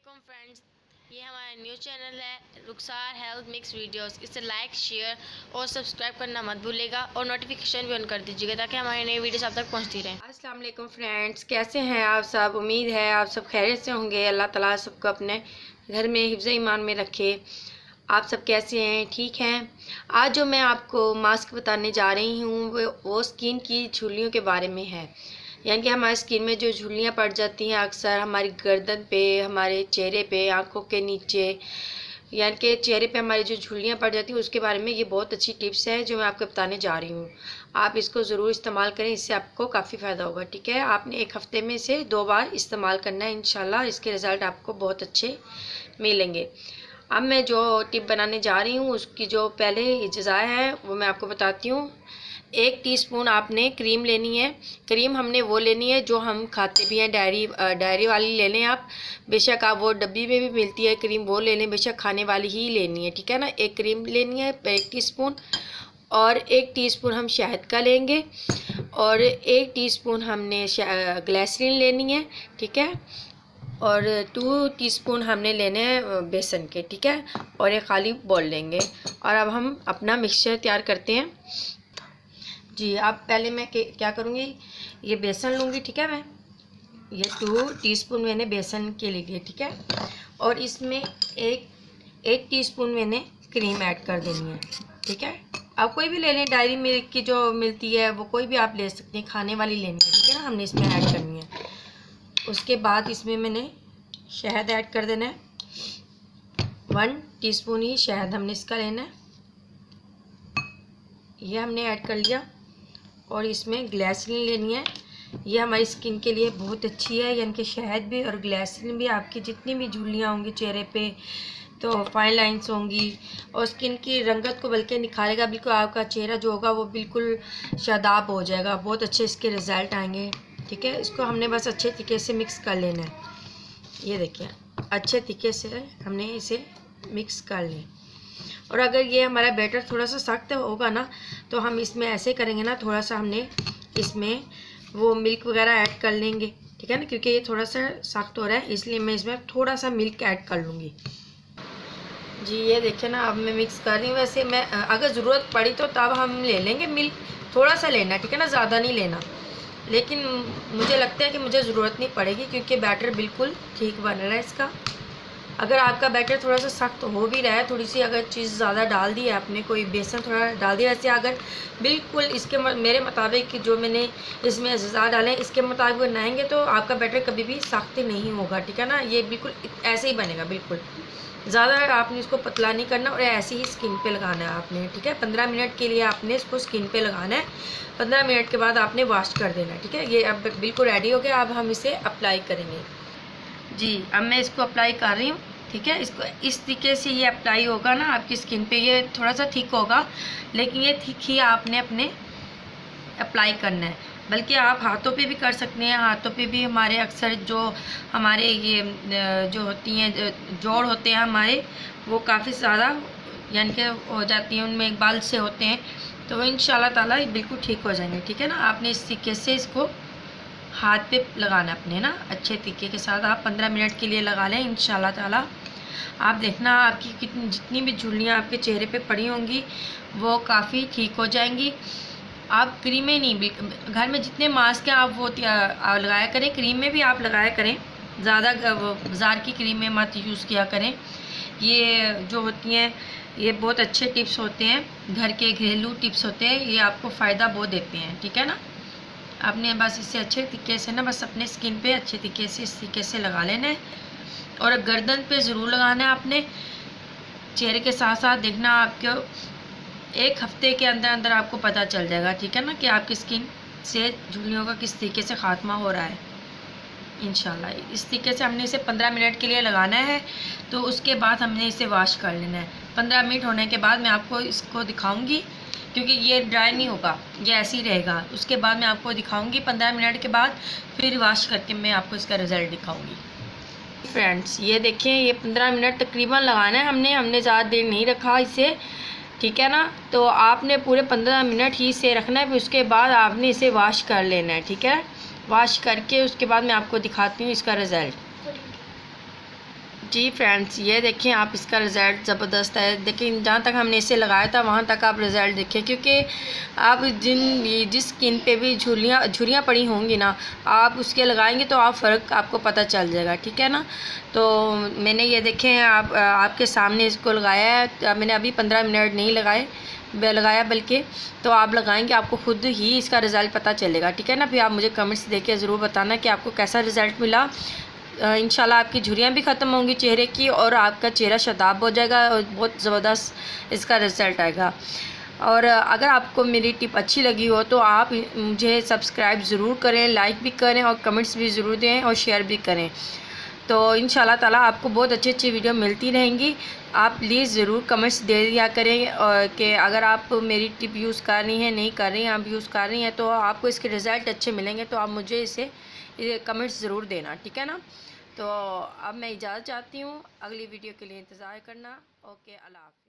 वालेकुम फ्रेंड्स, ये हमारा न्यू चैनल है रुखसार हेल्थ मिक्स वीडियोस। इसे लाइक, शेयर और सब्सक्राइब करना मत भूलिएगा और नोटिफिकेशन भी ऑन कर दीजिएगा ताकि हमारी नई वीडियोस आप तक पहुंचती रहें। अस्सलाम वालेकुम फ्रेंड्स, कैसे हैं आप सब। उम्मीद है आप सब खैरियत से होंगे। अल्लाह ताला सबको अपने घर में हिफ्ज़ ईमान में रखे। आप सब कैसे हैं? ठीक हैं। आज जो मैं आपको मास्क बताने जा रही हूँ वो स्किन की झुर्रियों के बारे में है। यानी कि हमारी स्किन में जो झुर्रियाँ पड़ जाती हैं अक्सर हमारी गर्दन पे, हमारे चेहरे पे, आँखों के नीचे, यानी कि चेहरे पे हमारी जो झुर्रियाँ पड़ जाती हैं उसके बारे में ये बहुत अच्छी टिप्स है जो मैं आपको बताने जा रही हूँ। आप इसको ज़रूर इस्तेमाल करें, इससे आपको काफ़ी फ़ायदा होगा। ठीक है, आपने एक हफ़्ते में से 2 बार इस्तेमाल करना है। इंशाल्लाह इसके रिज़ल्ट आपको बहुत अच्छे मिलेंगे। अब मैं जो टिप बनाने जा रही हूँ उसकी जो पहले इज्ज़ा है वो मैं आपको बताती हूँ। 1 टीस्पून आपने क्रीम लेनी है। क्रीम हमने वो लेनी है जो हम खाते भी हैं, डायरी वाली ले लें आप। बेशक आप वो डब्बी में भी मिलती है क्रीम, वो ले लें, बेशक खाने वाली ही लेनी है। ठीक है ना, 1 क्रीम लेनी है 1 टीस्पून, और 1 टीस्पून हम शहद का लेंगे, और 1 टीस्पून हमने ग्लिसरीन लेनी है। ठीक है, और 2 टीस्पून हमने लेने हैं बेसन के। ठीक है, और एक खाली बॉल लेंगे। और अब हम अपना मिक्सचर तैयार करते हैं। जी, अब पहले मैं क्या करूँगी, ये बेसन लूँगी। ठीक है, मैं ये 2 टीस्पून मैंने बेसन के लिए। ठीक है, और इसमें एक टीस्पून मैंने क्रीम ऐड कर देनी है। ठीक है, आप कोई भी ले लें, डायरी मिल्क की जो मिलती है वो कोई भी आप ले सकते हैं, खाने वाली लेनी है। ठीक है ना, हमने इसमें ऐड करनी है। उसके बाद इसमें मैंने शहद ऐड कर देना है। 1 टीस्पून ही शहद हमने इसका लेना है, ये हमने ऐड कर लिया। और इसमें ग्लिसरीन लेनी है, ये हमारी स्किन के लिए बहुत अच्छी है। यानी कि शहद भी और ग्लिसरीन भी आपकी जितनी भी झुर्रियाँ होंगी चेहरे पे, तो फाइन लाइंस होंगी और स्किन की रंगत को बल्कि निखारेगा। बिल्कुल आपका चेहरा जो होगा वो बिल्कुल शादाब हो जाएगा, बहुत अच्छे इसके रिज़ल्ट आएंगे। ठीक है, इसको हमने बस अच्छे तरीके से मिक्स कर लेना है। ये देखिए, अच्छे तरीके से हमने इसे मिक्स कर लें। और अगर ये हमारा बैटर थोड़ा सा सख्त होगा ना तो हम इसमें ऐसे करेंगे ना, थोड़ा सा हमने इसमें वो मिल्क वगैरह ऐड कर लेंगे। ठीक है ना, क्योंकि ये थोड़ा सा सख्त हो रहा है इसलिए मैं इसमें थोड़ा सा मिल्क ऐड कर लूँगी। जी, ये देखिए ना, अब मैं मिक्स कर रही हूँ। वैसे मैं अगर ज़रूरत पड़ी तो तब हम ले लेंगे मिल्क, थोड़ा सा लेना। ठीक है ना, ज़्यादा नहीं लेना। लेकिन मुझे लगता है कि मुझे ज़रूरत नहीं पड़ेगी क्योंकि बैटर बिल्कुल ठीक बन रहा है इसका। अगर आपका बैटर थोड़ा सा सख्त हो भी रहा है, थोड़ी सी अगर चीज़ ज़्यादा डाल दी है आपने, कोई बेसन थोड़ा डाल दिया, वैसे अगर बिल्कुल इसके मेरे मुताबिक जो मैंने इसमें अज़्ज़ा डाले इसके मुताबिक बनाएंगे तो आपका बैटर कभी भी सख्त नहीं होगा। ठीक है ना, ये बिल्कुल ऐसे ही बनेगा, बिल्कुल ज़्यादा आपने इसको पतला नहीं करना और ऐसे ही स्किन पे लगाना है आपने। ठीक है, 15 मिनट के लिए आपने इसको स्किन पे लगाना है। 15 मिनट के बाद आपने वॉश कर देना है। ठीक है, ये अब बिल्कुल रेडी हो गया। अब हम इसे अप्लाई करेंगे। जी, अब मैं इसको अप्लाई कर रही हूँ। ठीक है, इसको इस तरीके से ये अप्लाई होगा ना आपकी स्किन पे। ये थोड़ा सा थिक होगा लेकिन ये थिक ही आपने अपने अप्लाई करना है। बल्कि आप हाथों पे भी कर सकते हैं। हाथों पे भी हमारे अक्सर जो हमारे ये जो होती हैं जोड़ होते हैं हमारे, वो काफ़ी ज़्यादा यानी कि हो जाती हैं, उनमें एक बाल से होते हैं, तो वो इंशाल्लाह ताला बिल्कुल ठीक हो जाएंगे। ठीक है ना, आपने इस तरीके से इसको हाथ पे लगाना अपने ना अच्छे तरीके के साथ। आप 15 मिनट के लिए लगा लें इंशाल्लाह ताला। आप देखना आपकी कितनी जितनी भी झुर्रियाँ आपके चेहरे पे पड़ी होंगी वो काफ़ी ठीक हो जाएंगी। आप क्रीम में नहीं, घर में जितने मास्क हैं आप वो लगाया करें, क्रीम में भी आप लगाया करें। ज़्यादा बाज़ार की क्रीम में मत यूज़ किया करें। ये जो होती हैं ये बहुत अच्छे टिप्स होते हैं, घर के घरेलू टिप्स होते हैं, ये आपको फ़ायदा बहुत देते हैं। ठीक है ना, आपने बस इसे अच्छे तरीके से ना बस अपने स्किन पे अच्छे तरीके से इस तरीके से लगा लेना है। और गर्दन पे ज़रूर लगाना है आपने, चेहरे के साथ साथ। देखना आपको 1 हफ्ते के अंदर अंदर आपको पता चल जाएगा। ठीक है ना, कि आपकी स्किन से झुर्रियों का किस तरीके से ख़ात्मा हो रहा है। इंशाल्लाह इस तरीके से हमने इसे 15 मिनट के लिए लगाना है। तो उसके बाद हमने इसे वॉश कर लेना है। 15 मिनट होने के बाद मैं आपको इसको दिखाऊंगी, क्योंकि ये ड्राई नहीं होगा, ये ऐसे ही रहेगा। उसके बाद मैं आपको दिखाऊंगी 15 मिनट के बाद, फिर वॉश करके मैं आपको इसका रिज़ल्ट दिखाऊंगी। फ्रेंड्स, ये देखें, ये 15 मिनट तकरीबन लगाना है हमने ज़्यादा देर नहीं रखा इसे। ठीक है ना, तो आपने पूरे 15 मिनट ही इसे रखना है। फिर उसके बाद आपने इसे वॉश कर लेना है। ठीक है, वॉश करके उसके बाद मैं आपको दिखाती हूँ इसका रिज़ल्ट। जी फ्रेंड्स, ये देखें आप, इसका रिज़ल्ट ज़बरदस्त है। देखिए जहाँ तक हमने इसे लगाया था वहाँ तक आप रिज़ल्ट देखें, क्योंकि आप जिस स्किन पे भी झुर्रियाँ पड़ी होंगी ना, आप उसके लगाएंगे तो आप फ़र्क आपको पता चल जाएगा, ठीक है ना। तो मैंने ये देखें आपके सामने इसको लगाया है। मैंने अभी 15 मिनट नहीं लगाया बल्कि, तो आप लगाएंगे आपको खुद ही इसका रिज़ल्ट पता चलेगा, ठीक है ना। फिर आप मुझे कमेंट्स देके ज़रूर बताना कि आपको कैसा रिज़ल्ट मिला। इंशाल्लाह आपकी झुर्रियाँ भी ख़त्म होंगी चेहरे की, और आपका चेहरा शादाब हो जाएगा और बहुत ज़बरदस्त इसका रिज़ल्ट आएगा। और अगर आपको मेरी टिप अच्छी लगी हो तो आप मुझे सब्सक्राइब ज़रूर करें, लाइक भी करें और कमेंट्स भी ज़रूर दें और शेयर भी करें। तो इंशाल्लाह ताला आपको बहुत अच्छी अच्छी वीडियो मिलती रहेंगी। आप प्लीज़ ज़रूर कमेंट्स दे दिया करें कि अगर आप मेरी टिप यूज़ कर रही हैं, नहीं कर रही हैं, आप यूज़ कर रही हैं तो आपको इसके रिज़ल्ट अच्छे मिलेंगे, तो आप मुझे इसे कमेंट्स ज़रूर देना, ठीक है ना। तो अब मैं इजाज़त चाहती हूँ, अगली वीडियो के लिए इंतज़ार करना। ओके, अल्लाह हाफ़िज़।